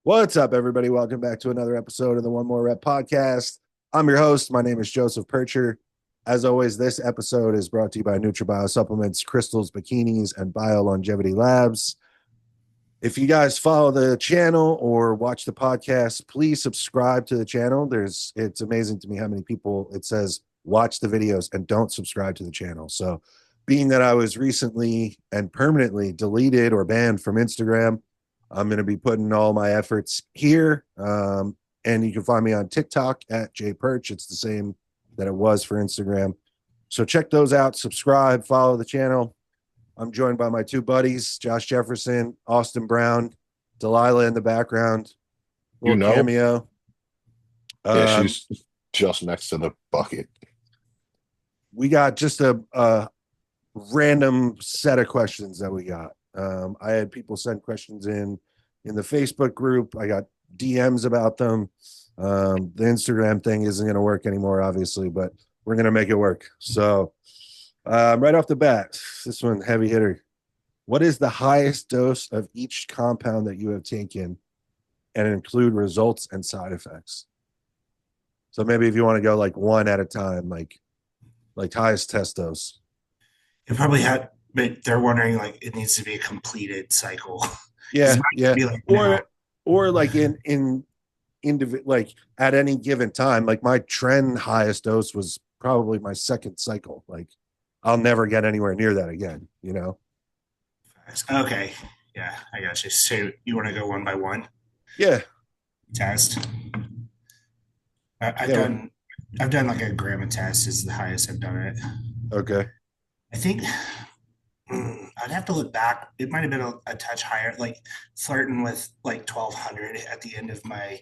What's up, everybody? Welcome back to another episode of the One More Rep podcast. I'm your host. My name is Joseph Percher. As always, this episode is brought to you by NutriBio Supplements, Crystals, Bikinis, and Bio Longevity Labs. If you guys follow the channel or watch the podcast, please subscribe to the channel. It's amazing to me how many people it says watch the videos and don't subscribe to the channel. So, being that I was recently and permanently deleted or banned from Instagram, I'm going to be putting all my efforts here. And you can find me on TikTok at jperch. It's the same that it was for Instagram. So check those out, subscribe, follow the channel. I'm joined by my two buddies, Josh Jefferson, Austin Brown, Delilah in the background, little cameo. Yeah, she's just next to the bucket. We got just a random set of questions that we got. I had people send questions in the Facebook group. I got DMs about them. The Instagram thing isn't going to work anymore, obviously, but we're going to make it work. So right off the bat, this one, heavy hitter. What is the highest dose of each compound that you have taken and include results and side effects? So maybe if you want to go like one at a time, like highest test dose. It probably had, but they're wondering like it needs to be a completed cycle. Yeah. Or like in like at any given time, like my tren highest dose was probably my second cycle. Like I'll never get anywhere near that again, you know? Okay. Yeah, I got you. So you want to go one by one? Yeah. Test. I've done like a gram a test is the highest I've done it. Okay. I think I'd have to look back. It might have been a touch higher, like flirting with like 1200 at the end of my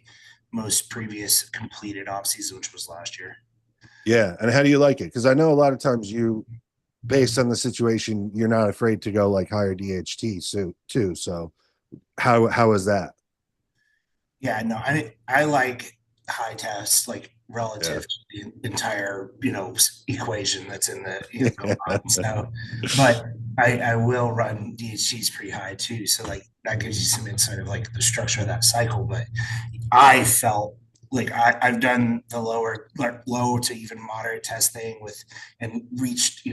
most previous completed off season, which was last year. Yeah. And how do you like it? Because I know a lot of times you, based on the situation, you're not afraid to go like higher DHT too. So how is that? Yeah, no, I like high tests, like relative to the entire, equation that's in the, going on. So, but I will run DHTs pretty high too. So like that gives you some insight of like the structure of that cycle. But I felt like I've done the low to even moderate testing and reached,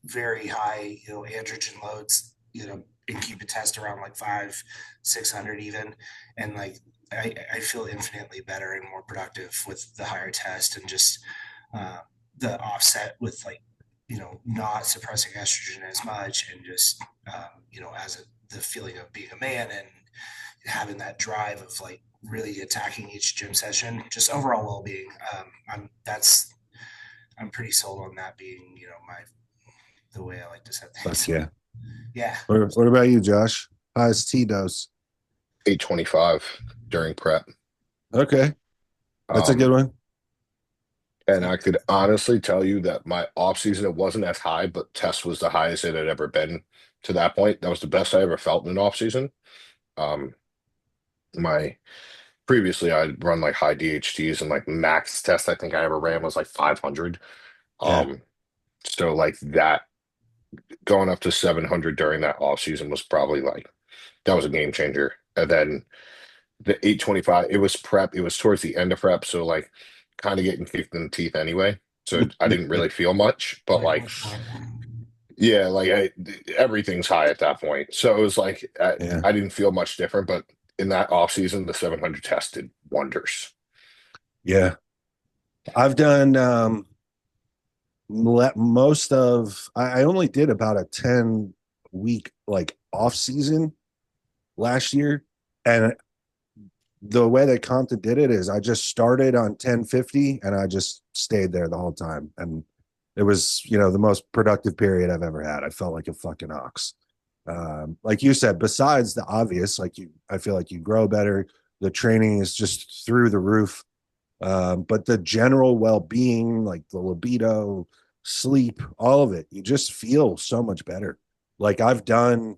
very high, androgen loads, and keep a test around like 500-600 even. And like, I feel infinitely better and more productive with the higher test and just the offset with like, not suppressing estrogen as much and just, the feeling of being a man and having that drive of like really attacking each gym session, just overall well-being. I'm pretty sold on that being, the way I like to set things. Yeah. Yeah. What about you, Josh? Highest T dose? 825 during prep. Okay. That's a good one. And I could honestly tell you that my off season, it wasn't as high, but test was the highest it had ever been to that point. That was the best I ever felt in an off season. Previously I'd run like high DHTs and like max test I think I ever ran was like 500. So like that going up to 700 during that off season was probably like that was a game changer. And then the 825, it was prep, it was towards the end of prep, so like kind of getting kicked in the teeth anyway. So I didn't really feel much, but like yeah, like everything's high at that point. So it was like I didn't feel much different, but in that off season, the 700 test did wonders. Yeah. I've done I only did about a 10-week like off season last year. And the way that Compton did it is I just started on 1050 and I just stayed there the whole time. And it was, the most productive period I've ever had. I felt like a fucking ox. Like you said, besides the obvious, I feel like you grow better. The training is just through the roof. But the general well-being, like the libido, sleep, all of it, you just feel so much better. Like I've done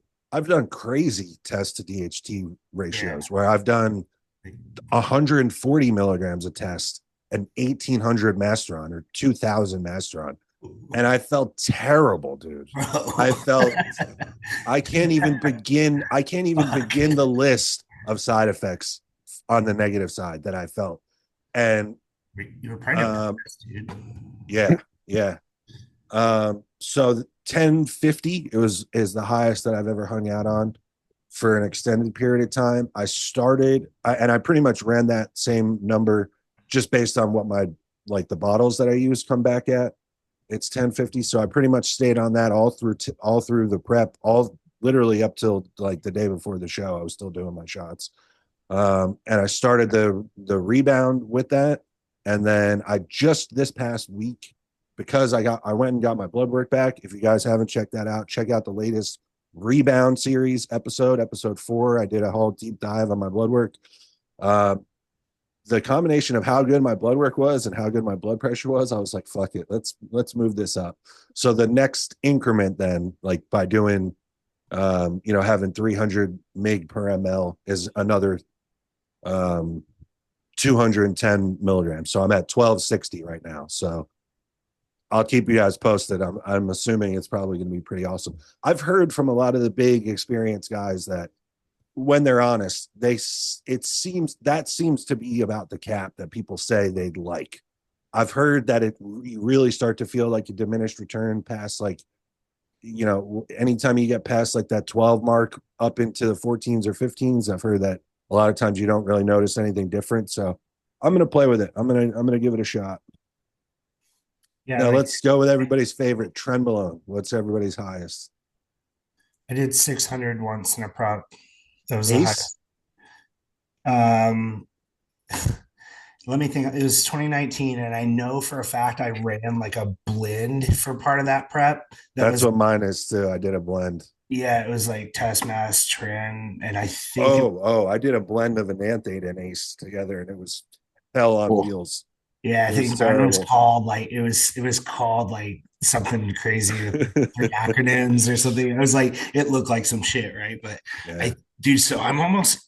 crazy test to DHT ratios where I've done 140 milligrams a test and 1800 Masteron or 2000 Masteron. And I felt terrible, dude. I can't even begin the list of side effects on the negative side that I felt. And You were pregnant, dude. yeah, yeah. So 1050 is the highest that I've ever hung out on for an extended period of time. And I pretty much ran that same number just based on what my like the bottles that I use come back at. It's 1050. So I pretty much stayed on that all through the prep, all literally up till like the day before the show. I was still doing my shots. And I started the rebound with that. And then I just this past week, because I went and got my blood work back. If you guys haven't checked that out, check out the latest rebound series episode 4. I did a whole deep dive on my blood work. The combination of how good my blood work was and how good my blood pressure was, I was like, fuck it, let's move this up. So the next increment then, like by doing having 300 mg per ml is another 210 milligrams. So I'm at 1260 right now. So I'll keep you guys posted. I'm assuming it's probably going to be pretty awesome. I've heard from a lot of the big experienced guys that when they're honest, it seems to be about the cap that people say they'd like. I've heard that you really start to feel like a diminished return past like, anytime you get past like that 12 mark up into the 14s or 15s, I've heard that a lot of times you don't really notice anything different. So I'm going to play with it. I'm going to give it a shot. Yeah. Now let's go with everybody's favorite, trenbolone. What's everybody's highest? I did 600 once in a prep. That was the Ace? highest. Let me think. It was 2019, and I know for a fact I ran like a blend for part of that prep. That's what mine is too. I did a blend. Yeah, it was like test mass tren, and I think I did a blend of Enanthate and Ace together, and it was hell on wheels. Yeah, I think mine was called like it was called like something crazy with 3 acronyms or something. It was like it looked like some shit, right? But I do so I'm almost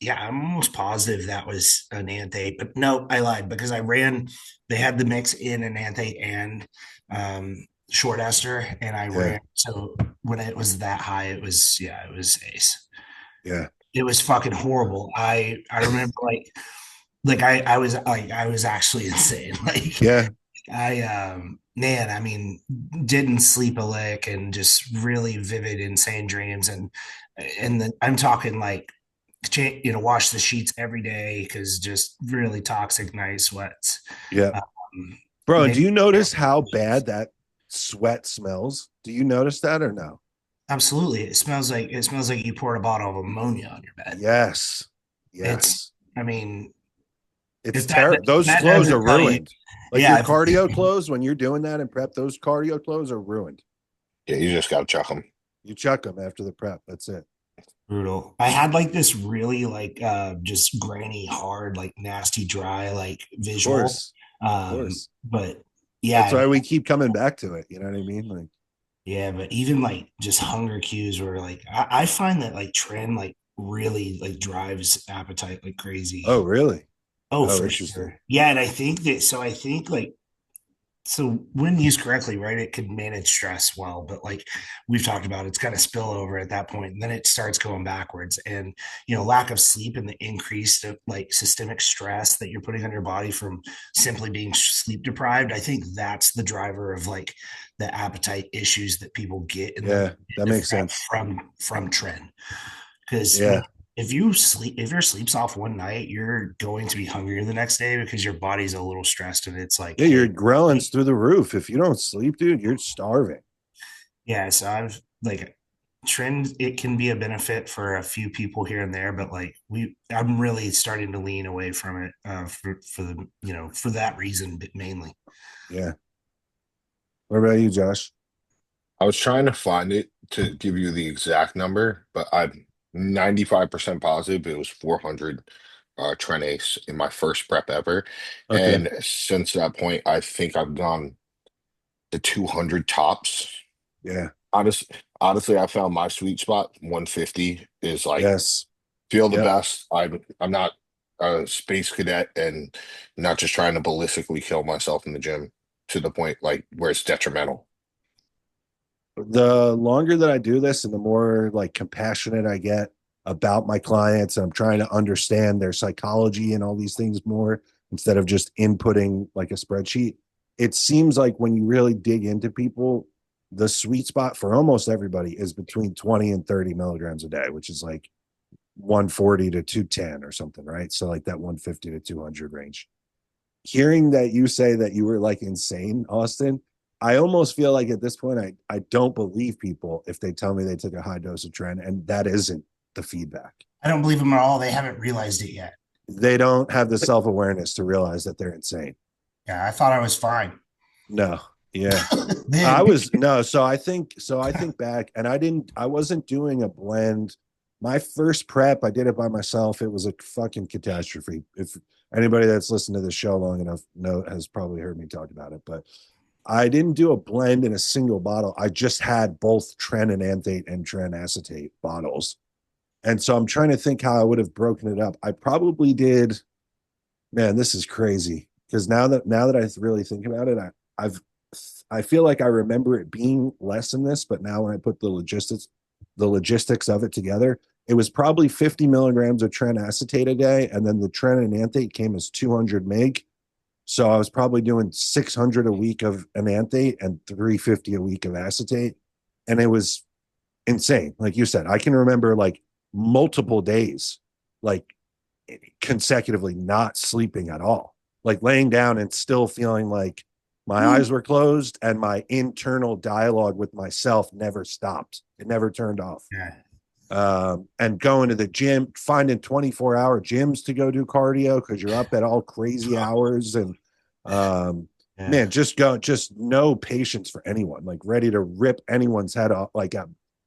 positive that was an Enanthate, but no, I lied because they had the mix in an Enanthate and short ester, and I ran. So when it was that high, it was Ace. Yeah. It was fucking horrible. I remember I was actually insane. Like I mean, didn't sleep a lick and just really vivid, insane dreams. And then I'm talking like, wash the sheets every day because just really toxic night sweats. Yeah. Bro, do you notice how bad that sweat smells? Do you notice that or no? Absolutely. It smells like you poured a bottle of ammonia on your bed. Yes. It's terrible. Those clothes are ruined. Your cardio clothes, when you're doing that in prep, those cardio clothes are ruined. Yeah, you just got to chuck them. You chuck them after the prep. That's it. Brutal. I had like this really like just grainy, hard, like nasty, dry, like visual. Of course. But yeah. That's why we keep coming back to it. You know what I mean? Like, yeah, but even like just hunger cues were like I find that like tren like really like drives appetite like crazy. Oh, really? Oh, for sure. Yeah, and I think like when used correctly, right, it could manage stress well, but like we've talked about, it's got to spill over at that point, and then it starts going backwards. And lack of sleep and the increased like systemic stress that you're putting on your body from simply being sleep deprived, I think that's the driver of like the appetite issues that people get. That makes sense from tren, because if your sleep's off one night, you're going to be hungrier the next day because your body's a little stressed, and it's like, your grellin's through the roof. If you don't sleep, dude, you're starving. Yeah, so I've like tren. It can be a benefit for a few people here and there, but like I'm really starting to lean away from it for the for that reason, but mainly. Yeah. What about you, Josh? I was trying to find it to give you the exact number, but I'm 95% positive it was 400 tren Ace in my first prep ever. Okay. And since that point, I think I've gone to 200 tops. Yeah. Honestly, I found my sweet spot. 150 is like feel the best. I'm not a space cadet and not just trying to ballistically kill myself in the gym to the point like where it's detrimental. The longer that I do this and the more like compassionate I get about my clients, and I'm trying to understand their psychology and all these things more instead of just inputting like a spreadsheet. It seems like when you really dig into people, the sweet spot for almost everybody is between 20 and 30 milligrams a day, which is like 140 to 210 or something, right? So like that 150 to 200 range. Hearing that you say that you were like insane, Austin, I almost feel like at this point, I don't believe people if they tell me they took a high dose of tren, and that isn't the feedback. I don't believe them at all. They haven't realized it yet. They don't have the self-awareness to realize that they're insane. Yeah, I thought I was fine. No, yeah. Man, I was no, so I think back, and I wasn't doing a blend. My first prep, I did it by myself. It was a fucking catastrophe. If anybody that's listened to the show long enough has probably heard me talk about it, but I didn't do a blend in a single bottle. I just had both tren enanthate and tren acetate bottles. And so I'm trying to think how I would have broken it up. I probably did, man, this is crazy. Because now that I really think about it, I feel like I remember it being less than this, but now when I put the logistics of it together, it was probably 50 milligrams of tren acetate a day, and then the tren enanthate came as 200 meg. So I was probably doing 600 a week of enanthate and 350 a week of acetate, and it was insane. Like you said, I can remember like multiple days, like consecutively, not sleeping at all, like laying down and still feeling like my eyes were closed and my internal dialogue with myself never stopped. It never turned off. Yeah. And going to the gym, finding 24-hour gyms to go do cardio because you're up at all crazy hours. And man, just no patience for anyone, like ready to rip anyone's head off. Like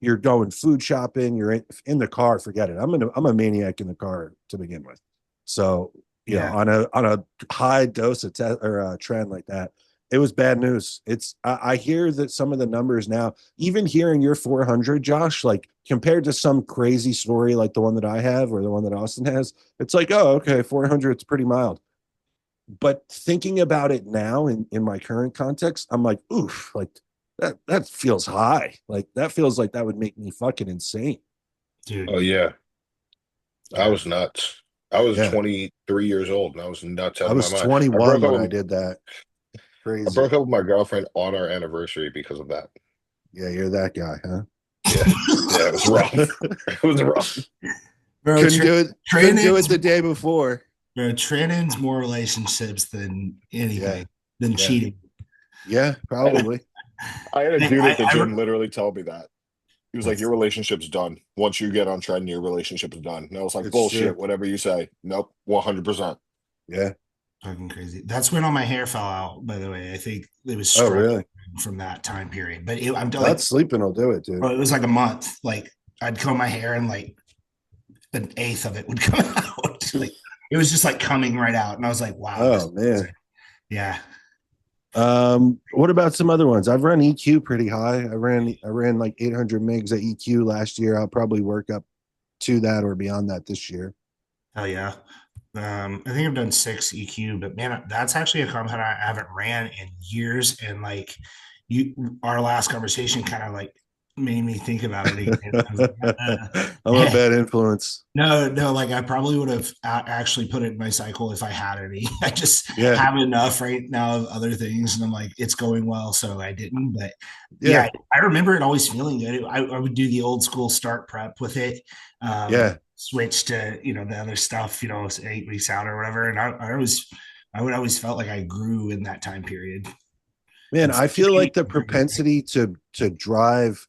you're going food shopping, you're in the car, forget it. I'm a maniac in the car to begin with. So, you know, on a high dose of tren like that, it was bad news. I hear that some of the numbers now, even hearing your 400, Josh, like compared to some crazy story like the one that I have or the one that Austin has, it's like, oh, okay, 400, it's pretty mild. But thinking about it now in my current context, I'm like, oof, like that feels high. Like that feels like that would make me fucking insane. Dude. Oh yeah. I was nuts. I was Yeah. 23 years old and I was nuts out I of my was mind. 21 when I did that. Crazy. I broke up with my girlfriend on our anniversary because of that. Yeah, you're that guy, huh? Yeah, it was rough. It was rough. Bro, couldn't do it the day before. Bro, tren ends more relationships than anything, than cheating. Yeah, probably. I had a dude at the gym literally tell me that. He was like, your relationship's done. Once you get on tren, your relationship is done. And I was like, bullshit, true. Whatever you say. Nope, 100%. Yeah. Fucking crazy. That's when all my hair fell out, by the way. I think it was really? from that time period. But I'm not sleeping will do it, dude. Bro, it was like a month. Like I'd comb my hair and like an eighth of it would come out. Like it was just like coming right out. And I was like, wow. Oh man. Yeah. What about some other ones? I've run EQ pretty high. I ran like 800 megs at EQ last year. I'll probably work up to that or beyond that this year. Oh yeah. I think I've done 6 EQ, but man, that's actually a compound I haven't ran in years. And like our last conversation kind of like made me think about it again. I'm a bad influence. No, like I probably would have actually put it in my cycle if I had any. I just have enough right now of other things, and I'm like, it's going well, so I didn't. But yeah I remember it always feeling good. I would do the old school start prep with it. Switch to the other stuff, 8 weeks out or whatever, and I would always felt like I grew in that time period. Man, I feel like the propensity to drive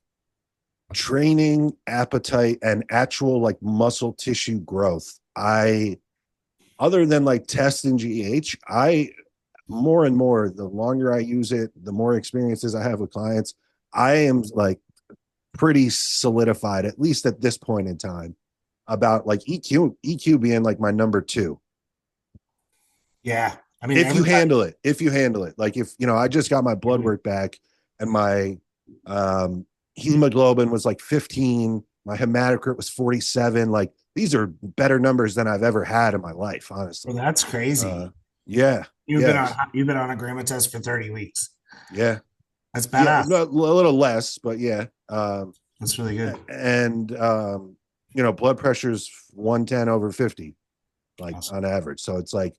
training, appetite, and actual like muscle tissue growth, other than like test and GH, more and more, the longer I use it, the more experiences I have with clients, I am like pretty solidified, at least at this point in time, about like EQ being like my number 2. Yeah. I mean, if you handle it, like if, I just got my blood work back and my hemoglobin was like 15, my hematocrit was 47. Like these are better numbers than I've ever had in my life, honestly. Well, that's crazy. Yeah. You've been on a grandma test for 30 weeks. Yeah. That's badass. Yeah, a little less, but yeah. That's really good. And blood pressure's 110 over 50, like Awesome. on average. So it's like,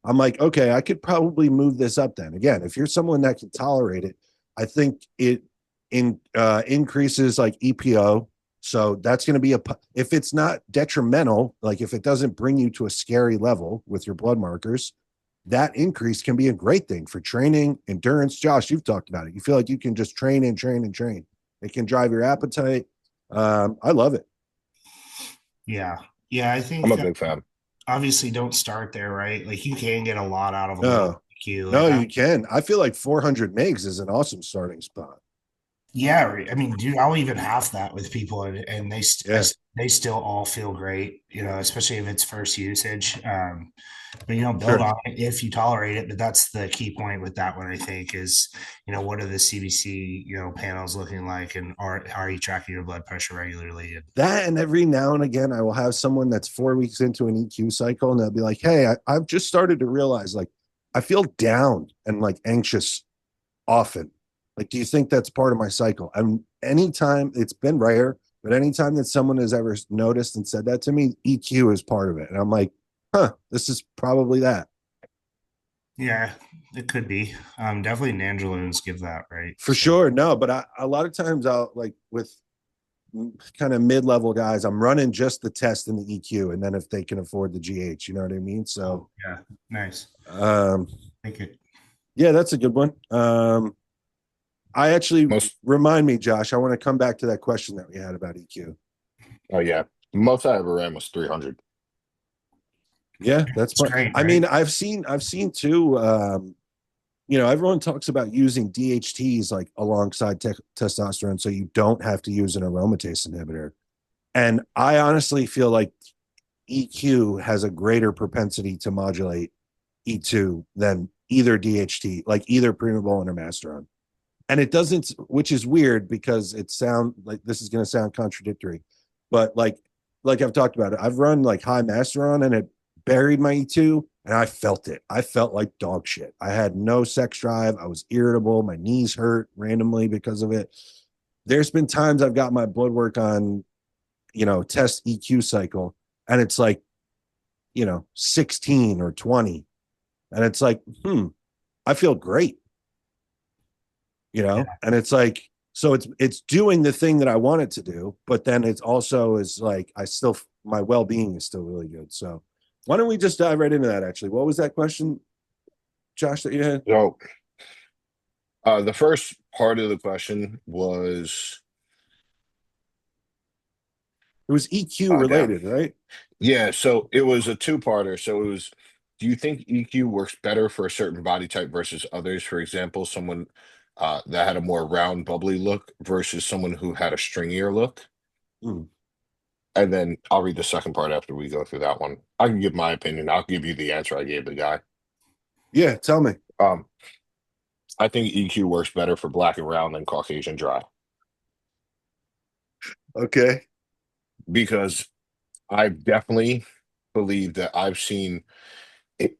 I'm like, okay, I could probably move this up then. Again, if you're someone that can tolerate it, I think it increases like EPO. So that's going to be if it's not detrimental, like if it doesn't bring you to a scary level with your blood markers, that increase can be a great thing for training, endurance. Josh, you've talked about it. You feel like you can just train and train and train. It can drive your appetite. I love it. Yeah. Yeah. I I'm think a big fan. obviously don't start there, right? Like you can get a lot out of a little No, Q. no, you can. I feel like 400 megs is an awesome starting spot. Yeah, I mean, dude, I'll even half that with people, and Yeah, they still all feel great, especially if it's first usage. But build sure. on it if you tolerate it. But that's the key point with that one, I think, is what are the CBC panels looking like, and are you tracking your blood pressure regularly? And That, and every now and again, I will have someone that's 4 weeks into an EQ cycle, and they'll be like, "Hey, I've just started to realize, like, I feel down and like anxious often. Like, do you think that's part of my cycle?" And anytime, it's been rare, but anytime that someone has ever noticed and said that to me, EQ is part of it. And I'm like, huh, this is probably that. yeah, it could be. Definitely Nandroloons give that, right? For So sure. No, but a lot of times I'll like with kind of mid-level guys, I'm running just the test and the EQ, and then if they can afford the GH, you know what I mean? So, oh yeah, nice. um, Thank you. yeah, that's a good one. I actually Most, remind me, Josh, I want to come back to that question that we had about EQ. oh yeah, most I ever ran was 300. Yeah, that's It's part. great, I right? mean, I've seen too. Everyone talks about using DHTs like alongside testosterone, so you don't have to use an aromatase inhibitor. And I honestly feel like EQ has a greater propensity to modulate E2 than either DHT, like either primobolan or masteron. And it doesn't, which is weird because it sound like this is going to sound contradictory, but like I've talked about it, I've run like high masteron and it buried my E2 and I felt it. I felt like dog shit. I had no sex drive. I was irritable. My knees hurt randomly because of it. There's been times I've got my blood work on, test EQ cycle, and it's like, 16 or 20. And it's like, I feel great, Yeah. and it's like, so it's doing the thing that I want it to do, but then it's also is like, my well-being is still really good. So why don't we just dive right into that? Actually, what was that question, Josh, that you had? So, the first part of the question was, It was EQ oh damn, related, right? yeah. So it was a two-parter. So it was, do you think EQ works better for a certain body type versus others? For example, someone that had a more round, bubbly look versus someone who had a stringier look. Hmm. And then I'll read the second part after we go through that one. I can give my opinion. I'll give you the answer I gave the guy. Yeah, tell me. Um, I think EQ works better for black and round than Caucasian dry Okay. because I definitely believe that I've seen.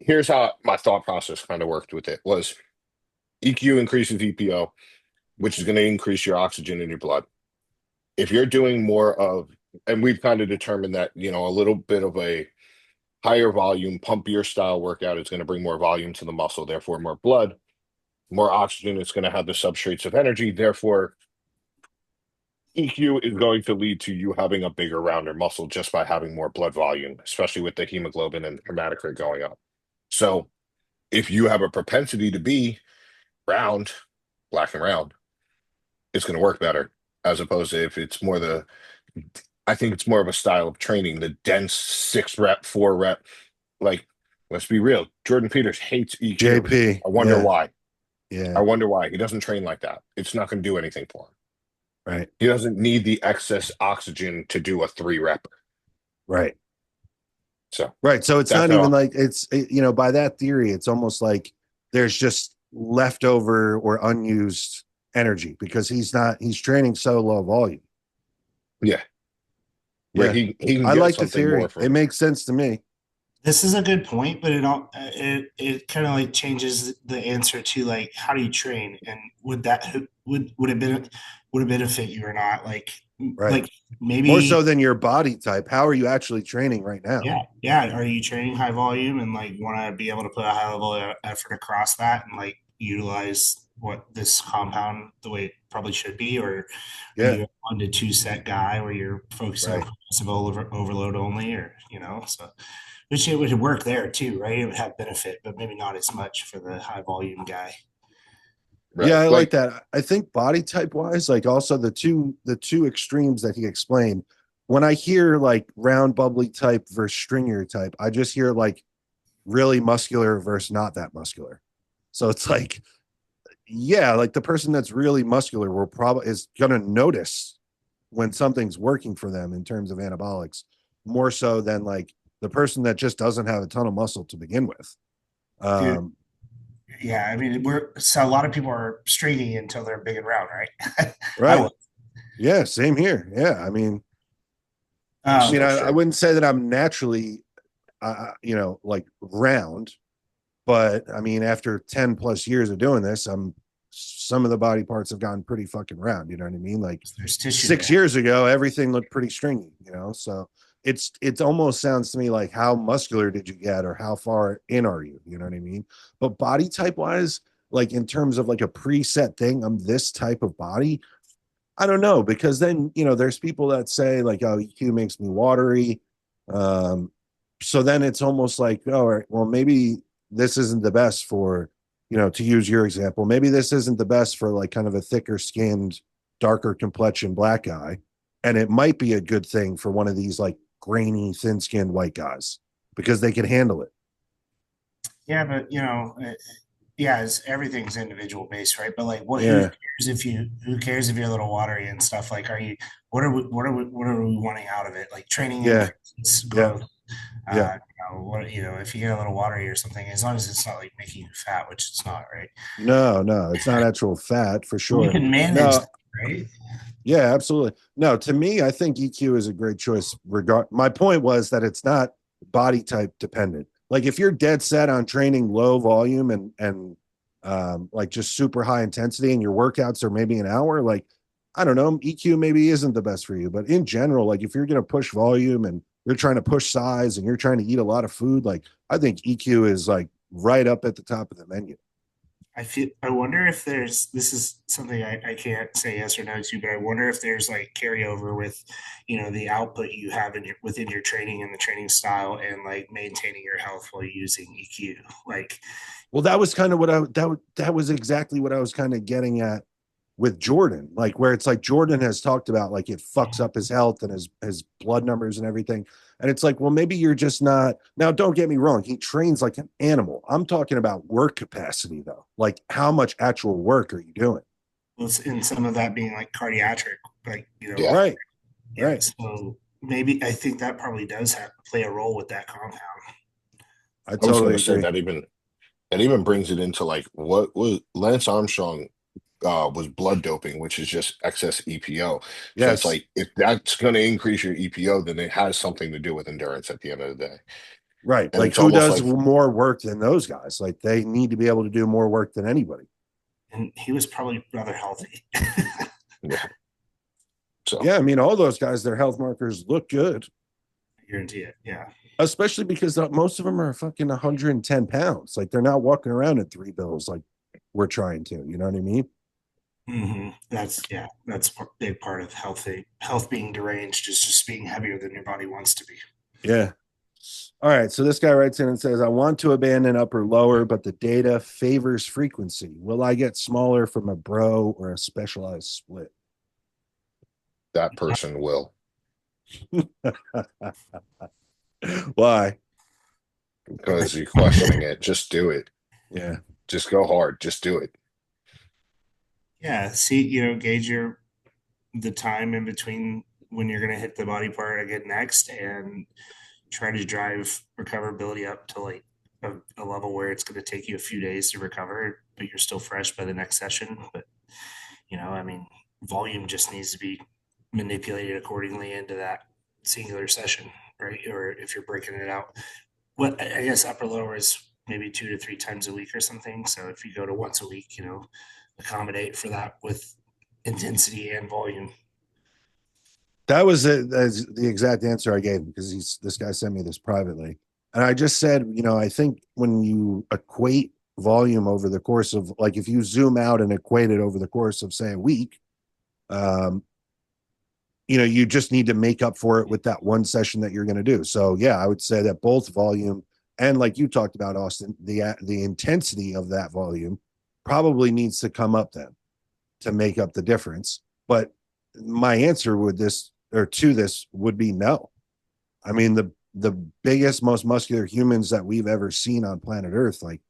Here's how my thought process kind of worked with it was EQ increases EPO, which is going to increase your oxygen in your blood. If you're doing more of, and we've kind of determined that, a little bit of a higher volume, pumpier style workout is going to bring more volume to the muscle, therefore more blood, more oxygen. It's going to have the substrates of energy. Therefore, EQ is going to lead to you having a bigger, rounder muscle just by having more blood volume, especially with the hemoglobin and hematocrit going up. So if you have a propensity to be round, black and round, it's going to work better as opposed to if it's more I think it's more of a style of training, the dense 6 rep, 4 rep. Like, let's be real, Jordan Peters hates EQ. JP. I wonder Yeah. why. I Yeah. wonder why. He doesn't train like that. It's not going to do anything for him. Right. He doesn't need the excess oxygen to do a 3 rep. Right. So Right. So it's that's not even how, like by that theory, it's almost like there's just leftover or unused energy because he's training so low volume. yeah, right. Yeah. He can I get like the something more theory. It from, makes sense to me. This is a good point, but it kind of like changes the answer to like how do you train and would it benefit you or not? Like Right. like More maybe so than your body type. How are you actually training right now? yeah. Are you training high volume and like want to be able to put a high level of effort across that and like utilize what this compound the way it probably should be, or are Yeah. you a 1 to 2 set guy where you're focusing on Right. progressive overload only, or so which it would work there too, right? It would have benefit, but maybe not as much for the high volume guy. Yeah, Right. I like Like, that. I think body type wise, like also the two extremes that he explained. When I hear like round bubbly type versus stringer type, I just hear like really muscular versus not that muscular. So it's like, yeah, like the person that's really muscular will probably is gonna notice when something's working for them in terms of anabolics, more so than like the person that just doesn't have a ton of muscle to begin with. Dude, Um, yeah, I mean, so a lot of people are stringy until they're big and round, right? I right. was. Yeah, same here. Yeah. I it's mean, no I shit. wouldn't say that I'm naturally, like round, but I mean, after 10 plus years of doing this, some of the body parts have gotten pretty fucking round. You know what I mean? Like There's tissue 6 years ago, everything looked pretty stringy. So it's almost sounds to me like how muscular did you get or how far in are you? You know what I mean? But body type wise, like in terms of like a preset thing, I'm this type of body. I don't know because then there's people that say like, oh, EQ makes me watery. Um, so then it's almost like, oh, all right, well, maybe this isn't the best for, to use your example, maybe this isn't the best for like kind of a there skinned, darker complexion black guy. And it might be a good thing for one of these like grainy, thin skinned white guys because they can handle it. Yeah, but yeah, everything's individual based, right? But like, Yeah. who cares if you're a little watery and stuff? Like, what are we wanting out of it? Like training Yeah. increases Yeah. growth. Yeah. If you get a little watery or something, as long as it's not like making you fat, which it's not, right? No, no, it's not actual fat for We sure. can manage No, that, right? yeah, absolutely. No, to me, I think EQ is a great choice. My point was that it's not body type dependent. Like if you're dead set on training low volume and like just super high intensity, and your workouts are maybe an hour, like I don't know, EQ maybe isn't the best for you. But in general, like if you're going to push volume and you're trying to push size and you're trying to eat a lot of food, like I think EQ is like right up at the top of the menu. I wonder if there's this is something I can't say yes or no to, but I wonder if there's like carryover with, the output you have within your training and the training style and like maintaining your health while using EQ. Like, Well, that was kind of what that was exactly what I was kind of getting at with Jordan, like where it's like Jordan has talked about like it fucks up his health and his blood numbers and everything. And it's like, well, maybe you're just not. Now, don't get me wrong, he trains like an animal. I'm talking about work capacity though. Like how much actual work are you doing? in some of that being like cardiac, like, Yeah. Right, yeah. right. So maybe I think that probably does play a role with that compound. I I was totally gonna say agree. that even brings it into like what was Lance Armstrong was blood doping, which is just excess EPO. So it's Yes, like if that's going to increase your EPO, then it has something to do with endurance at the end of the day. right. And Like it's who almost does like, more work than those guys? Like they need to be able to do more work than anybody. And he was probably rather healthy. yeah. So Yeah, I mean, all those guys, their health markers look good, I guarantee it. Yeah. especially because most of them are fucking 110 pounds. Like they're not walking around at 3 bills like we're trying to. You know what I mean? That's a big part of health being deranged is just being heavier than your body wants to be. Yeah. All right. So this guy writes in and says, I want to abandon upper lower, but the data favors frequency. Will I get smaller from a bro or a specialized split? that person will, Why? because you're questioning it. Just do it. Yeah. Just go hard. Just do it. Yeah, see, gauge the time in between when you're going to hit the body part again next, and try to drive recoverability up to like a level where it's going to take you a few days to recover, but you're still fresh by the next session. But I mean, volume just needs to be manipulated accordingly into that singular session, right? Or if you're breaking it out, what I guess upper lower is maybe 2 to 3 times a week or something. So if you go to once a week, accommodate for that with intensity and volume. That was that's the exact answer I gave him because this guy sent me this privately. And I just said, I think when you equate volume over the course of, like, if you zoom out and equate it over the course of, say, a week, um, you just need to make up for it with that one session that you're going to do. So yeah, I would say that both volume and, like you talked about, Austin, the intensity of that volume probably needs to come up then to make up the difference. But my answer with this, or to this, would be no. I mean, the biggest, most muscular humans that we've ever seen on planet Earth, like,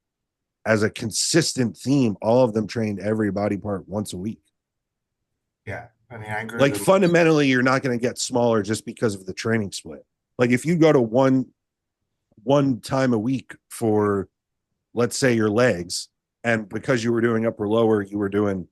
as a consistent theme, all of them trained every body part once a week. Yeah. I mean, I agree with Like, him. fundamentally, you're not going to get smaller just because of the training split. Like, if you go to one time a week for, let's say, your legs, and because you were doing upper lower, you were doing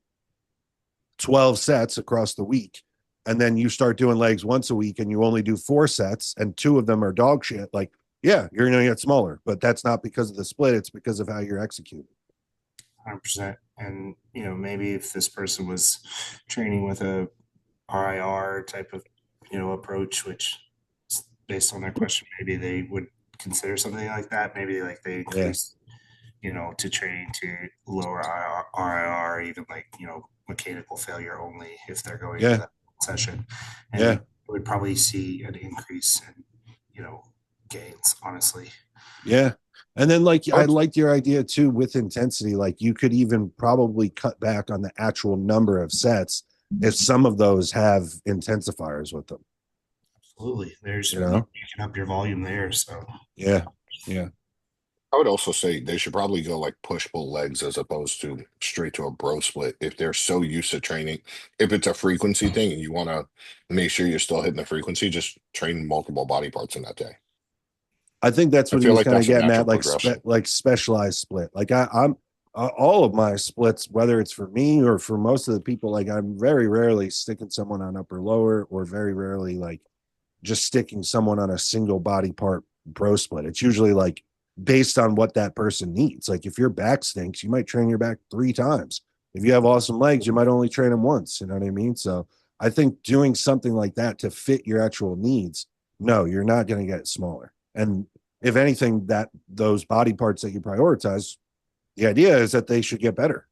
12 sets across the week, and then you start doing legs once a week and you only do 4 sets and 2 of them are dog shit, like, yeah, you're going to get smaller, but that's not because of the split, it's because of how you're executing. 100%. And, maybe if this person was training with a RIR type of, approach, which based on their question, maybe they would consider something like that. Maybe like they Yeah, increase, to training to lower RIR, even like, mechanical failure only if they're going into yeah, that session. And you yeah, would probably see an increase in, gains, honestly. yeah. And then, like, I I would, liked your idea too with intensity. Like, you could even probably cut back on the actual number of sets if some of those have intensifiers with them, Absolutely. There's you you know? picking up your volume there. So Yeah, yeah, I would also say they should probably go like push pull legs as opposed to straight to a bro split if they're so used to training. If it's a frequency thing and you want to make sure you're still hitting the frequency, just train multiple body parts in that day. I think that's I what he feel was like kind of that's a getting natural at, like progression. like specialized split. Like, I'm all of my splits, whether it's for me or for most of the people, like, I'm very rarely sticking someone on upper lower, or very rarely like just sticking someone on a single body part pro split. It's usually like based on what that person needs. Like, if your back stinks, you might train your back 3 times. If you have awesome legs, you might only train them once. You know what I mean? So I think doing something like that to fit your actual needs, no, you're not going to get smaller. And if anything, that those body parts that you prioritize, the idea is that they should get better.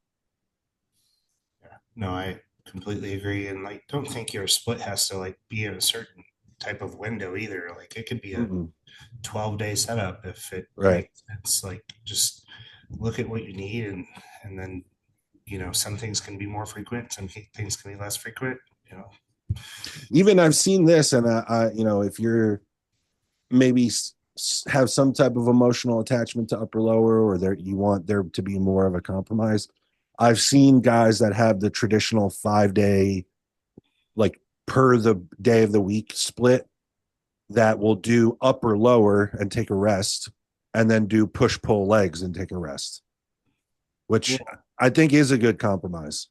yeah, no, I completely agree. And like, don't think your split has to like be in a certain type of window either. Like, it could be a Mm-mm. 12-day setup if it Right. makes sense. Like, just look at what you need, and then some things can be more frequent, some things can be less frequent. You know, Even I've seen this, and if you're maybe have some type of emotional attachment to upper lower, or there you want there to be more of a compromise. I've seen guys that have the traditional 5 day, like, per the day of the week split, that will do upper lower and take a rest, and then do push pull legs and take a rest, which yeah, I think is a good compromise.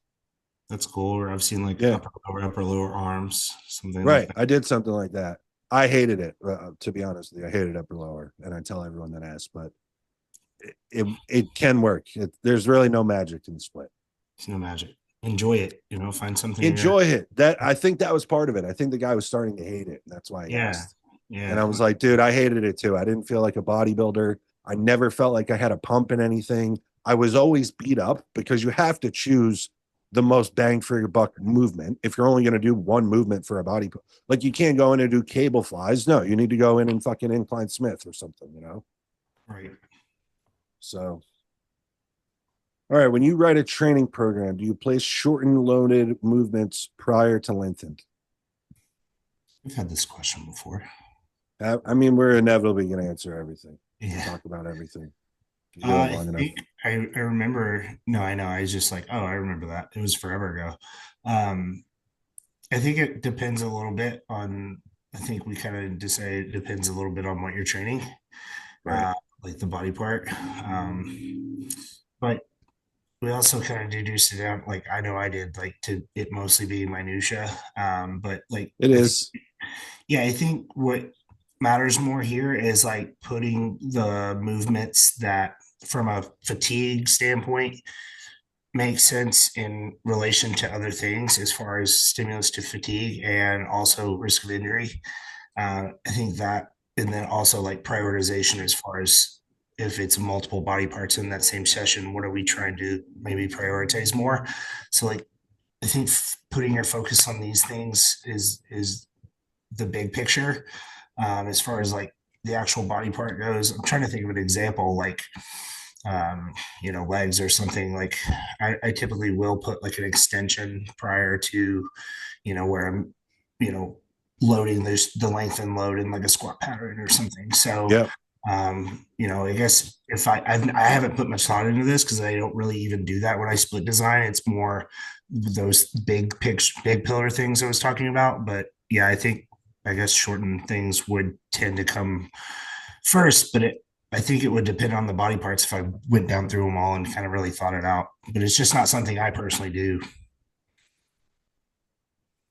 that's cool. Or I've seen like Yeah, upper lower arms, something like right. that. I did something like that. I hated it, to be honest with you. I hated upper lower, and I tell everyone that asks, but it can work. There's really no magic in the split. It's no magic. Enjoy it. Find something you're gonna. Enjoy it. That, I think that was part of it. I think the guy was starting to hate it, and that's why he Yeah, asked. And yeah. I was like, dude, I hated it too. I didn't feel like a bodybuilder. I never felt like I had a pump in anything. I was always beat up because you have to choose the most bang for your buck movement. If you're only going to do one movement for a body, like, you can't go in and do cable flies. No, you need to go in and fucking incline Smith or something. Right. So, all right, when you write a training program, do you place shortened loaded movements prior to lengthened? We've had this question before. I mean, we're inevitably going to answer everything and Yeah. talk about everything. You do it I long enough. think I remember. No, I know. I was just like, oh, I remember that. It was forever ago. Um, I think it depends a little bit on. I think we kind of decided it depends a little bit on what you're training, Right. like the body part. But we also kind of deduced it down. Like I know I did, like to it mostly being minutia. But like It I think, is. yeah, I think what matters more here is like putting the movements that from a fatigue standpoint makes sense in relation to other things as far as stimulus to fatigue and also risk of injury. I think that, and then also like prioritization as far as if it's multiple body parts in that same session, what are we trying to maybe prioritize more? So like I think putting your focus on these things is the big picture. As far as like the actual body part goes, I'm trying to think of an example like legs or something. Like I typically will put like an extension prior to, where I'm, you know, loading the lengthen load in like a squat pattern or something. So, Yeah. I guess if I haven't put much thought into this because I don't really even do that when I split design. It's more those big pillar things I was talking about. But yeah, I guess shortened things would tend to come first, but I think it would depend on the body parts if I went down through them all and kind of really thought it out. But it's just not something I personally do.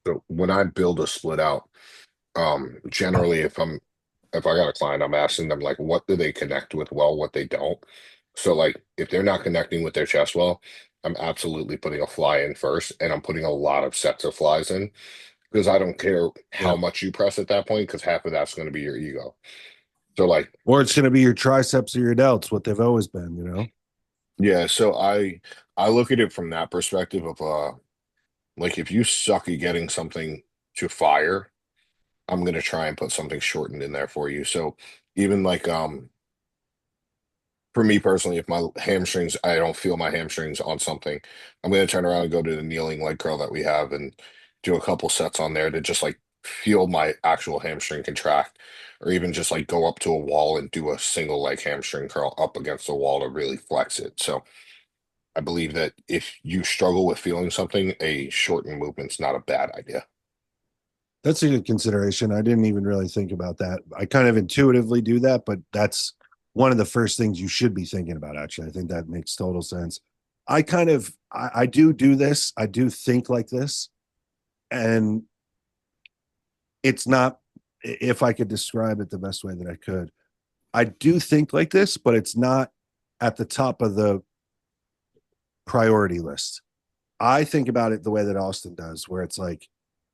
So when I build a split out, generally if I got a client, I'm asking them like what do they connect with well, what they don't. So like if they're not connecting with their chest well, I'm absolutely putting a fly in first, and I'm putting a lot of sets of flies in because I don't care how Yeah. much you press at that point because half of that's going to be your ego. So like Or it's going to be your triceps or your delts, what they've always been, yeah, so I look at it from that perspective of like if you suck at getting something to fire, I'm gonna try and put something shortened in there for you. So even like for me personally, if my hamstrings, I don't feel my hamstrings on something, I'm gonna turn around and go to the kneeling leg curl that we have and do a couple sets on there to just like feel my actual hamstring contract, or even just like go up to a wall and do a single leg hamstring curl up against the wall to really flex it. So I believe that if you struggle with feeling something, a shortened movement's not a bad idea. That's a good consideration. I didn't even really think about that. I kind of intuitively do that, but that's one of the first things you should be thinking about, actually. I think that makes total sense. I do this. I do think like this. And it's not, if I could describe it the best way that I could, I do think like this, but it's not at the top of the priority list. I think about it the way that Austin does, where it's like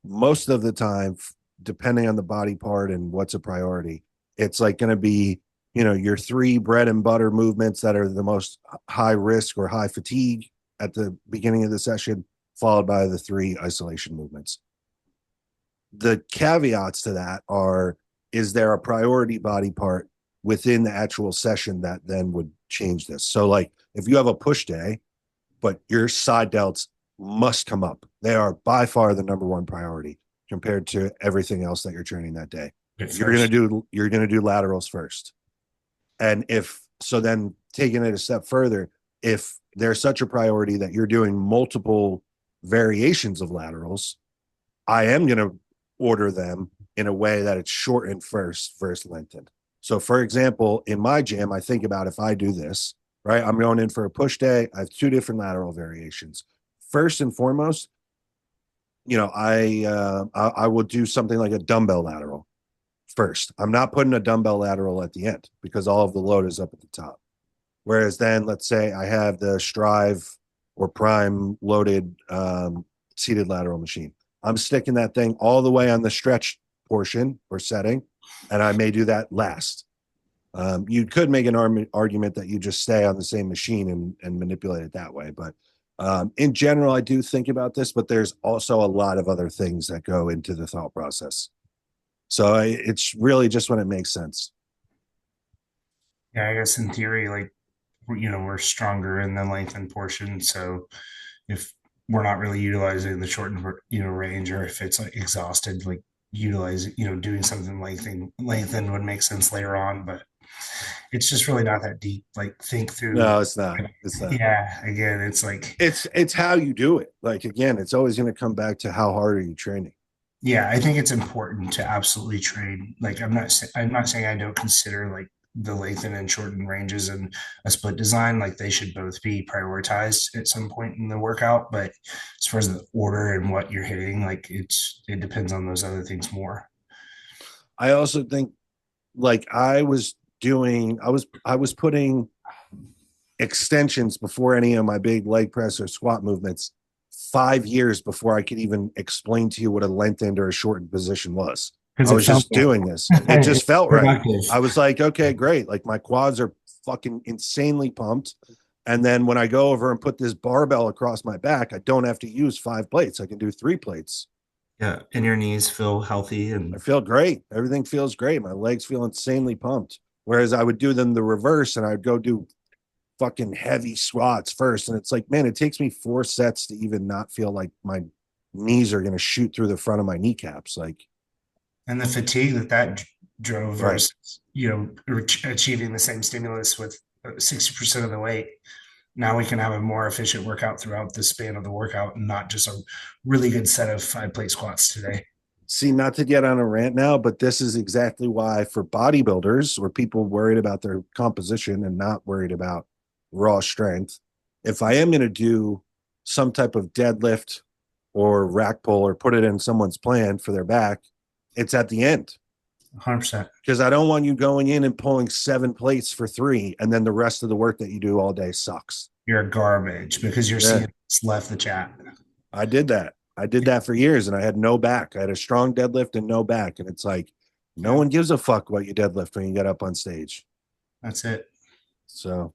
most of the time, depending on the body part and what's a priority, it's like going to be, your three bread and butter movements that are the most high risk or high fatigue at the beginning of the session, followed by the three isolation movements. The caveats to that are, is there a priority body part within the actual session that then would change this? So like if you have a push day, but your side delts must come up. They are by far the number one priority compared to everything else that you're training that day. You're gonna do laterals first. And if so, then taking it a step further, if there's such a priority that you're doing multiple variations of laterals, I am gonna order them in a way that it's shortened first versus lengthened. So for example, in my jam, I think about if I do this, right? I'm going in for a push day. I have two different lateral variations. First and foremost, I will do something like a dumbbell lateral first. I'm not putting a dumbbell lateral at the end because all of the load is up at the top. Whereas then, let's say I have the Strive or Prime loaded seated lateral machine. I'm sticking that thing all the way on the stretch portion or setting, and I may do that last. You could make an argument that you just stay on the same machine and manipulate it that way. But in general, I do think about this, but there's also a lot of other things that go into the thought process. So it's really just when it makes sense. Yeah, I guess in theory, like we're stronger in the lengthened portion. So if we're not really utilizing the shortened range, or if it's like exhausted, like utilize doing something lengthened would make sense later on. But it's just really not that deep. Like think through. No, it's not. It's not. Yeah, again, it's like It's how you do it. Like again, it's always going to come back to how hard are you training. yeah, I think it's important to absolutely train. Like I'm not saying I don't consider like the lengthen and shorten ranges and a split design, like they should both be prioritized at some point in the workout. But as far as the order and what you're hitting, like it depends on those other things more. I also think like I was putting extensions before any of my big leg press or squat movements 5 years before I could even explain to you what a lengthened or a shortened position was. Because I it was felt just good. doing this. It just It's felt right. productive. I was like, okay, great. Like my quads are fucking insanely pumped. And then when I go over and put this barbell across my back, I don't have to use 5 plates. I can do 3 plates. Yeah, and your knees feel healthy I and feel great. Everything feels great. My legs feel insanely pumped. Whereas I would do them the reverse and I'd go do fucking heavy squats first. And it's like, man, it takes me 4 sets to even not feel like my knees are going to shoot through the front of my kneecaps. Like, and the fatigue that drove right. versus achieving the same stimulus with 60% of the weight. Now we can have a more efficient workout throughout the span of the workout and not just a really good set of 5 plate squats today. See, not to get on a rant now, but this is exactly why for bodybuilders or people worried about their composition and not worried about raw strength, if I am going to do some type of deadlift or rack pull or put it in someone's plan for their back, it's at the end. 100%. Because I don't want you going in and pulling 7 plates for 3, and then the rest of the work that you do all day sucks. You're garbage because your Yeah. CNS left the chat. I did that. I did that for years, and I had no back. I had a strong deadlift and no back, and it's like no one gives a fuck what you deadlift when you get up on stage. That's it. So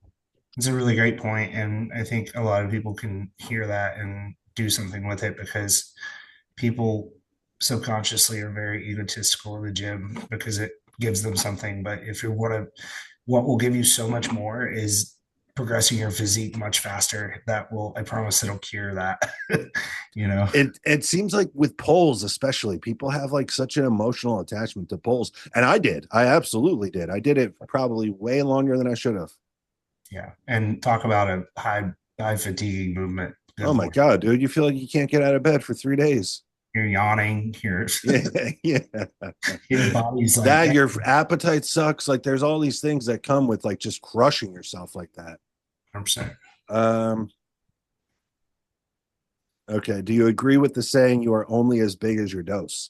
It's a really great point, and I think a lot of people can hear that and do something with it because people subconsciously are very egotistical in the gym because it gives them something. But if you want to, what will give you so much more is progressing your physique much faster. That will, I promise, it'll cure that. You know, it seems like with poles, especially, people have like such an emotional attachment to poles, and I did. I absolutely did. I did it probably way longer than I should have. yeah. And talk about a high fatiguing movement. Good Oh my Lord. god, dude, you feel like you can't get out of bed for 3 days. You're yawning. Yeah, yeah. Your body's like That your appetite sucks. Like there's all these things that come with like just crushing yourself like that. 100%. Um, okay. Do you agree with the saying you are only as big as your dose?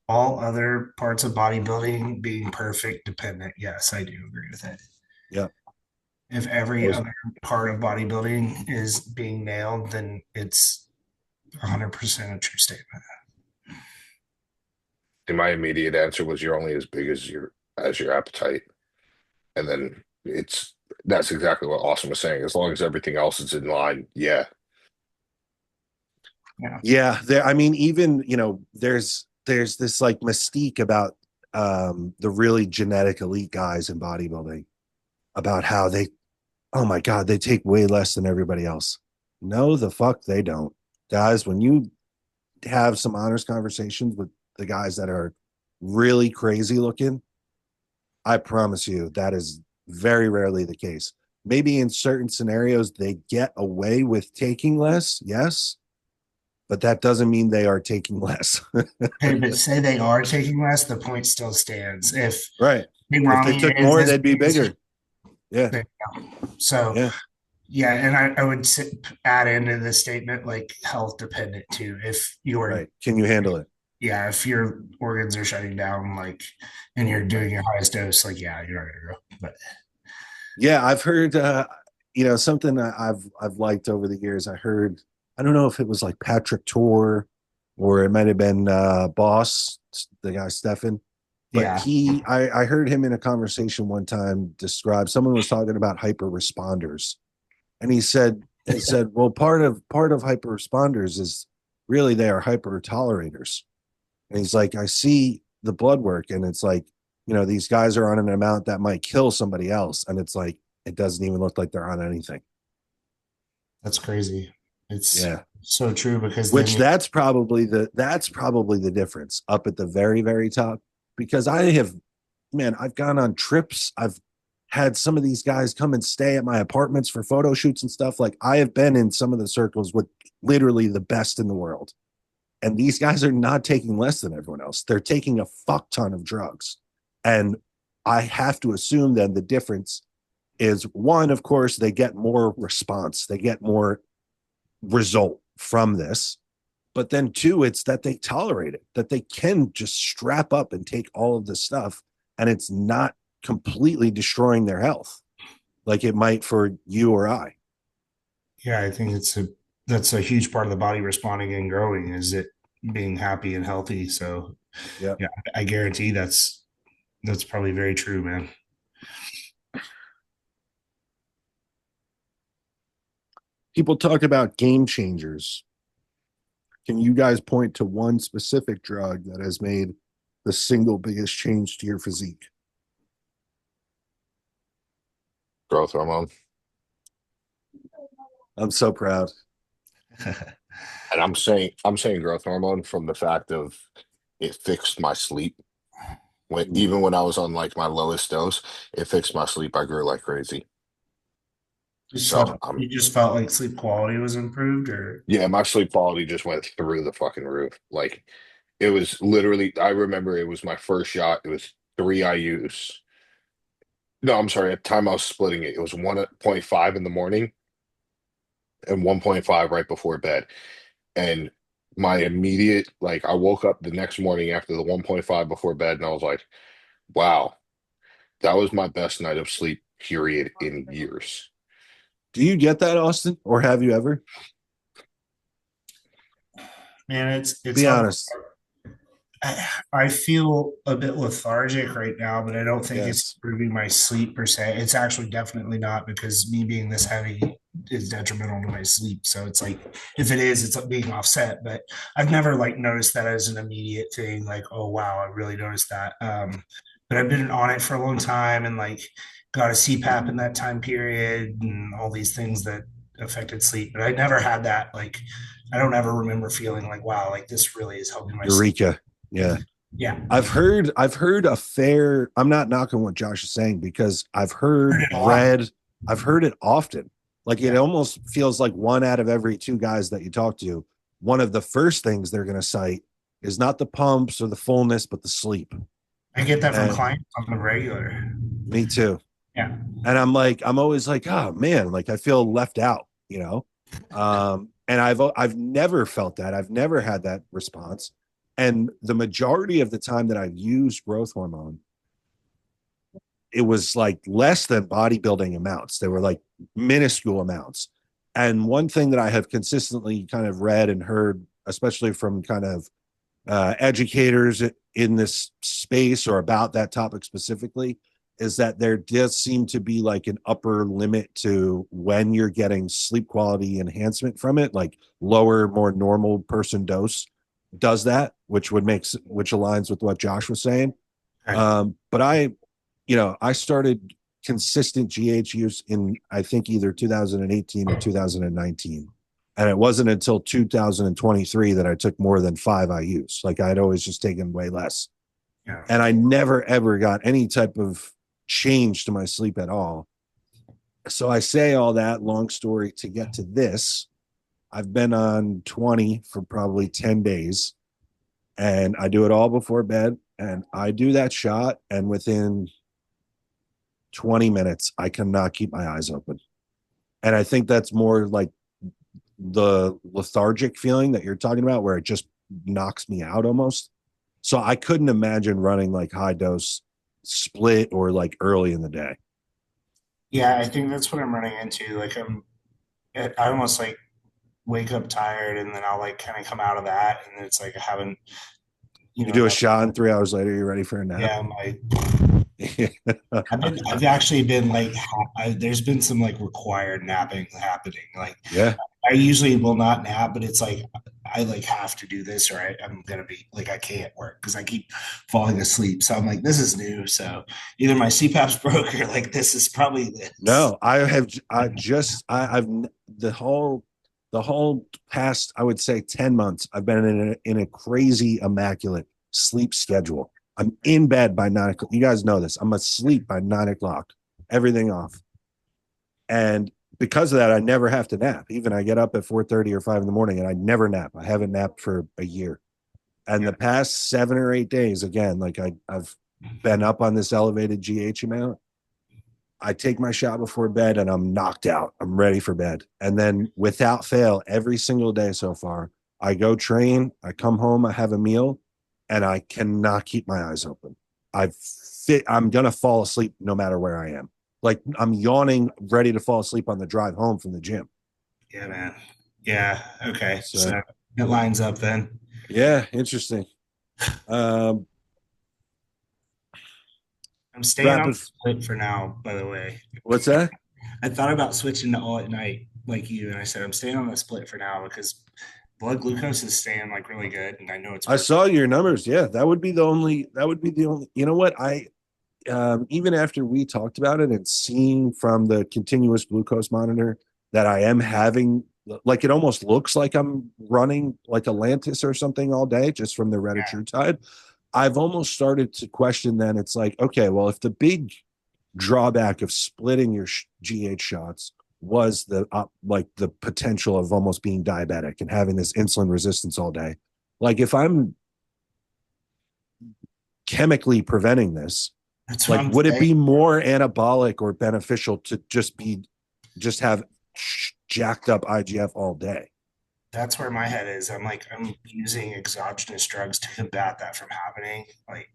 All other parts of bodybuilding being perfect dependent. Yes, I do agree with it. Yeah. If every other part of bodybuilding is being nailed, then it's 100% a true statement. And my immediate answer was you're only as big as your appetite. And then that's exactly what Austin was saying. As long as everything else is in line, yeah. Yeah. Yeah. There, I mean, even, there's this like mystique about the really genetic elite guys in bodybuilding about how they, oh my God, they take way less than everybody else. No, the fuck they don't. Guys, when you have some honest conversations with the guys that are really crazy looking, I promise you that is very rarely the case. Maybe in certain scenarios they get away with taking less, yes, but that doesn't mean they are taking less. Okay, but say they are taking less, the point still stands. If Right. Big If they Ronnie took is more, as they'd be big as bigger. Yeah. so Yeah. yeah, and I would add into the statement like health dependent too. If you're Right. Can you handle it? yeah, if your organs are shutting down, like, and you're doing your highest dose, like, yeah, you're not gonna go. But Yeah, I've heard something that I've liked over the years. I heard, I don't know if it was like Patrick Tor or it might have been Boss, the guy Stefan, but yeah, I heard him in a conversation one time describe, someone was talking about hyper responders, and he said, well, part of hyper responders is really they are hyper tolerators. And he's like, I see the blood work, and it's like, these guys are on an amount that might kill somebody else. And it's like, it doesn't even look like they're on anything. that's crazy. It's Yeah. so true because then Which that's probably the difference up at the very, very top. Because I've gone on trips. I've had some of these guys come and stay at my apartments for photo shoots and stuff. Like I have been in some of the circles with literally the best in the world. And these guys are not taking less than everyone else. They're taking a fuck ton of drugs. And I have to assume then the difference is one, of course, they get more response, they get more result from this. But then two, it's that they tolerate it, that they can just strap up and take all of this stuff. And it's not completely destroying their health like it might for you or I. Yeah, I think that's a huge part of the body responding and growing is it being happy and healthy. So Yeah. yeah, I guarantee that's probably very true, man. People talk about game changers. Can you guys point to one specific drug that has made the single biggest change to your physique? Growth hormone. I'm so proud. And I'm saying growth hormone from the fact of it fixed my sleep. Even when I was on like my lowest dose, it fixed my sleep. I grew like crazy. So You just felt like sleep quality was improved, or yeah, my sleep quality just went through the fucking roof. Like it was literally, I remember it was my first shot. It was 3 IUs. No, I'm sorry. At the time I was splitting it, it was 1.5 in the morning and 1.5 right before bed. And my immediate, like, I woke up the next morning after the 1.5 before bed and I was like, wow, that was my best night of sleep, period, in years. Do you get that, Austin? Or have you ever? man, it's Be hard. honest. I feel a bit lethargic right now, but I don't think it's Yes. improving my sleep per se. It's actually definitely not because me being this heavy is detrimental to my sleep. So it's like if it is, it's like being offset. But I've never like noticed that as an immediate thing. Like, oh wow, I really noticed that. But I've been on it for a long time and like got a CPAP in that time period and all these things that affected sleep. But I never had that like. I don't ever remember feeling like, wow, like this really is helping my sleep. Eureka. Yeah. Yeah. I've heard a fair, I'm not knocking what Josh is saying because Heard it a lot. I've heard it often. Like it Yeah. almost feels like one out of every two guys that you talk to, one of the first things they're going to cite is not the pumps or the fullness, but the sleep. I get that from And clients on the regular. me too. Yeah. And I'm always like, oh man, like I feel left out, you know? And I've never felt that. I've never had that response. And the majority of the time that I've used growth hormone, it was like less than bodybuilding amounts. They were like minuscule amounts. And one thing that I have consistently kind of read and heard, especially from kind of educators in this space or about that topic specifically, is that there does seem to be like an upper limit to when you're getting sleep quality enhancement from it, like lower, more normal person dose does that, which aligns with what Josh was saying. Okay. But I started consistent GH use in I think either 2018 or 2019. And it wasn't until 2023 that I took more than 5 IUs. Like I'd always just taken way less. Yeah. And I never ever got any type of change to my sleep at all. So I say all that long story to get to this. I've been on 20 for probably 10 days and I do it all before bed and I do that shot and within 20 minutes I cannot keep my eyes open. And I think that's more like the lethargic feeling that you're talking about where it just knocks me out almost. So I couldn't imagine running like high dose split or like early in the day. Yeah, I think that's what I'm running into. Like I almost like wake up tired and then I'll like kind of come out of that and it's like I haven't, You do a that, shot and 3 hours later you're ready for a nap. yeah, I'm like I've actually been like there's been some like required napping happening. Like Yeah. I usually will not nap, but it's like I like have to do this or I'm gonna be like I can't work because I keep falling asleep. So I'm like, this is new. So either my CPAP's broke or like this is probably this. No, I've the whole past, I would say 10 months, I've been in a crazy immaculate sleep schedule. I'm in bed by 9 o'clock. You guys know this. I'm asleep by 9 o'clock, everything off. And because of that, I never have to nap. Even I get up at 4:30 or 5 in the morning and I never nap. I haven't napped for a year. And the past 7 or 8 days, again, like I've been up on this elevated GH amount. I take my shot before bed and I'm knocked out. I'm ready for bed. And then without fail, every single day so far, I go train, I come home, I have a meal, and I cannot keep my eyes open. I fit. I'm gonna fall asleep no matter where I am. Like I'm yawning, ready to fall asleep on the drive home from the gym. Yeah, man. Yeah. Okay. So So it lines up then. yeah, interesting. Um, I'm staying on rapid. the split for now, by the way. What's that? I thought about switching to all at night like you, and I said I'm staying on the split for now because blood glucose is staying like really good, and I know it's I working. saw your numbers. Yeah, that would be the only. That would be the only. You know what? I even after we talked about it and seeing from the continuous glucose monitor that I am having, like, it almost looks like I'm running like a Lantis or something all day just from the Yeah, retatrutide. I've almost started to question. Then it's like, okay, well, if the big drawback of splitting your GH shots was the like the potential of almost being diabetic and having this insulin resistance all day, like if I'm chemically preventing this, that's what like I'm would it saying. be more anabolic or beneficial to just have jacked up IGF all day? That's where my head is. I'm like, I'm using exogenous drugs to combat that from happening. Like,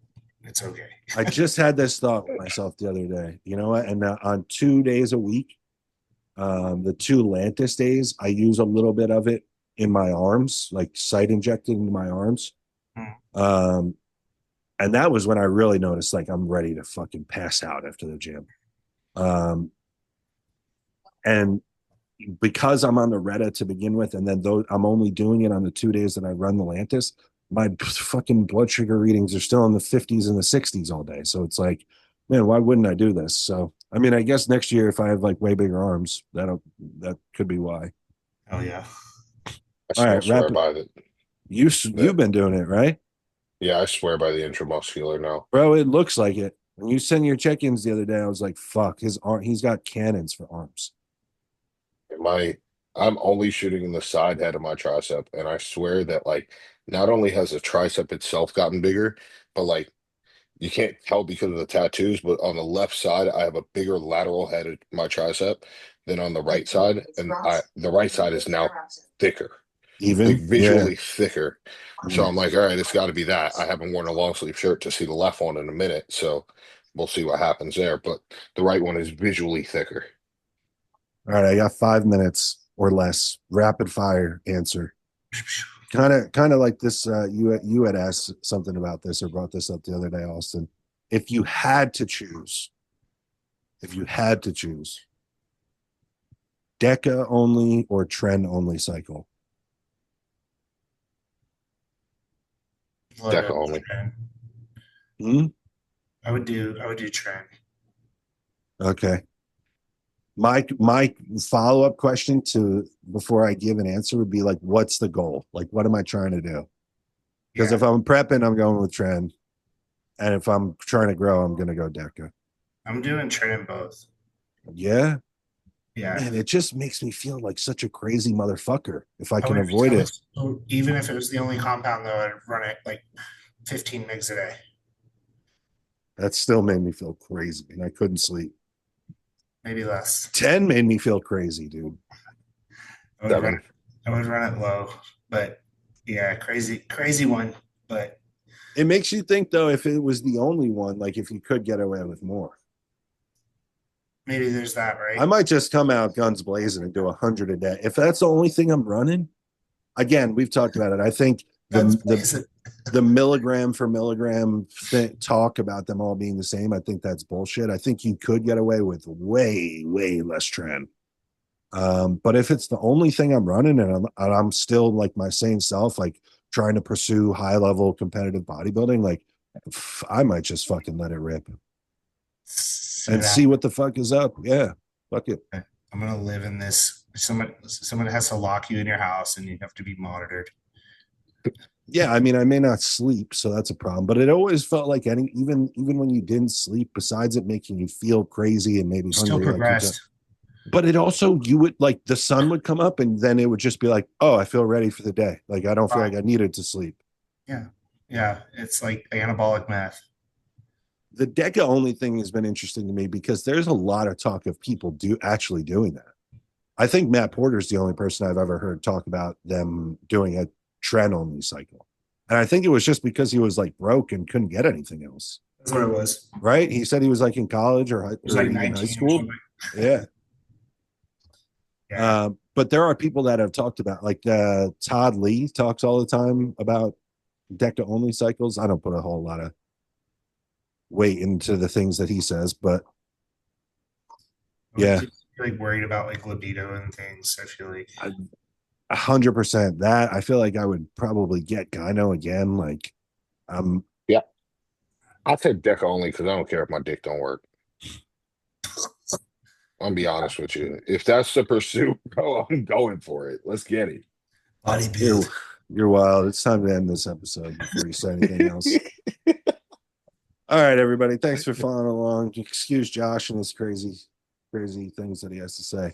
it's okay. I just had this thought with myself the other day, you know what? And on 2 days a week, the two Lantus days, I use a little bit of it in my arms, like site injected into my arms. Hmm. Um, and that was when I really noticed like I'm ready to fucking pass out after the gym. Um, and because I'm on the Retta to begin with, and then though I'm only doing it on the 2 days that I run the Lantus, my fucking blood sugar readings are still in the 50s and the 60s all day. So it's like, man, why wouldn't I do this? So I mean, I guess next year if I have like way bigger arms, that could be why. Oh yeah. I All still right, swear rapid. by the You've that. been doing it, right, Yeah, I swear by the intramuscular now. bro? It looks like it. When you sent your check-ins the other day, I was like, fuck, his arm. He's got cannons for arms. My I'm only shooting in the side head of my tricep, and I swear that like not only has the tricep itself gotten bigger, but like you can't tell because of the tattoos, but on the left side I have a bigger lateral head of my tricep than on the right side, and I the right side is now thicker, like Even, yeah. visually thicker. So I'm like, all right, it's got to be that. I haven't worn a long sleeve shirt to see the left one in a minute, so we'll see what happens there. But the right one is visually thicker. All right, I got 5 minutes or less. Rapid fire answer. Kind of like this. You had asked something about this or brought this up the other day, Austin. If you had to choose, if you had to choose, deca only or tren only cycle. Blood Deca only. trend. Hmm? I would do trend. Okay. My follow up question to before I give an answer would be like, what's the goal? Like, what am I trying to do? Because Yeah. if I'm prepping, I'm going with tren, and if I'm trying to grow, I'm going to go deca. I'm doing trend both. Yeah, Yeah. man, it just makes me feel like such a crazy motherfucker if I I can would, avoid I would it. even if it was the only compound though, I'd run it like 15 mgs a day, That still made me feel crazy, and I couldn't sleep. maybe less. 10 made me feel crazy, dude. I would run Seven. it, I would run it low, but yeah, crazy one. But It makes you think though, if it was the only one, like if you could get away with more. maybe there's that, I right? might just come out guns blazing and do 100 a day. If that's the only thing I'm running, again, we've talked about it. I think That's the milligram for milligram talk about them all being the same, I think that's bullshit. I think you could get away with way less trend. But if it's the only thing I'm running and I'm still like my same self, like trying to pursue high level competitive bodybuilding, like I might just fucking let it rip see and what see happens. what the fuck is up. Yeah, fuck it. I'm gonna live in this. Someone has to lock you in your house, and you have to be monitored. Yeah, I mean, I may not sleep, so that's a problem. But it always felt like even when you didn't sleep, besides it making you feel crazy and maybe Still hungry, like you progressed. but it also you would like the sun would come up and then it would just be like, oh, I feel ready for the day. Like I don't feel like Fine. I needed to sleep. Yeah, yeah. It's like anabolic meth. The deca only thing has been interesting to me because there's a lot of talk of people actually doing that. I think Matt Porter's the only person I've ever heard talk about them doing a tren only cycle. And I think it was just because he was like broke and couldn't get anything else. That's what it was. right? He said he was like in college or It was like even high 19 or school. something. Yeah. Yeah. But there are people that have talked about, like Todd Lee talks all the time about DECA only cycles. I don't put a whole lot of weight into the things that he says, but yeah, Like worried about like libido and things. I feel like 100% that. I feel like I would probably get gyno again. Like, Yeah. I said deca only because I don't care if my dick don't work. I'll be honest with you. If that's the pursuit, bro, I'm going for it. Let's get it. body you're, build. you're wild. It's time to end this episode before you say anything else. All right, everybody. Thanks for following along. Excuse Josh and his crazy things that he has to say.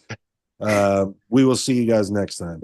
We will see you guys next time.